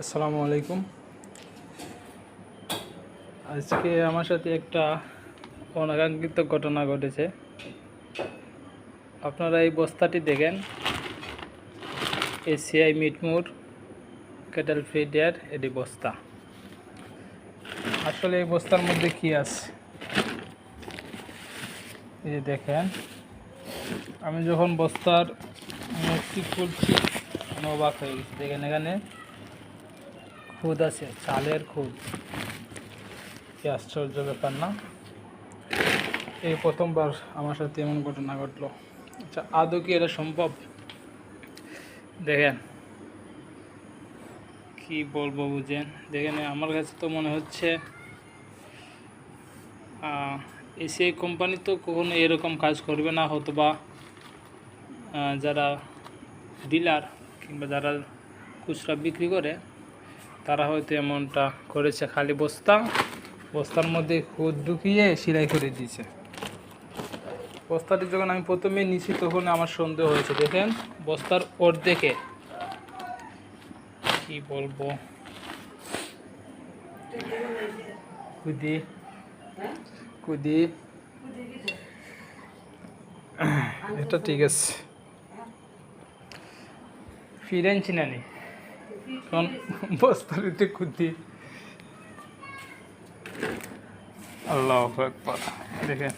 আসসালামু আলাইকুম। আজকে আমার সাথে একটা অনাকাঙ্ক্ষিত ঘটনা ঘটেছে। আপনারা এই বস্তাটি দেখেন, এসিআই মিটমুর ক্যাটেল ফিডের এটি বস্তা। আসলে এই বস্তার মধ্যে কি আছে এই যে দেখেন। আমি যখন বস্তার মুখটি খুলছি আমি অবাক হয়ে গেছি। দেখেন এখানে খুদ আছে, চালের খুদ। কি আশ্চর্য ব্যাপার না? এই প্রথমবার আমার সাথে এমন ঘটনা ঘটলো। আচ্ছা, আদৌ কি এটা সম্ভব? দেখেন কি বলবো বুঝেন। দেখেন আমার কাছে তো মনে হচ্ছে এসিআই কোম্পানি তো কখনো এরকম কাজ করবে না, হয়তো বা যারা ডিলার কিংবা যারা খুচরা বিক্রি করে তারা হয়তো এমনটা করেছে। খালি বস্তার মধ্যে খুদ ঢুকিয়ে সেলাই করে দিয়েছে। বস্তাটি যখন আমি প্রথমে নিছি তখন আমার সন্দেহ হয়েছে। দেখেন বস্তার অর্ধেকে, কি বলবো, কুদি কুদি এটা ঠিক আছে, ফিরেন চিনানি কারণ বস্তার একটু কুদি। আল্লাহু আকবার। দেখেন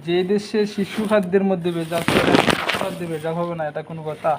যে দেশে শিশু খাদ্যের মধ্যে ভেজাল, খাদ্যে ভেজাল হবে না, এটা কোনো কথা?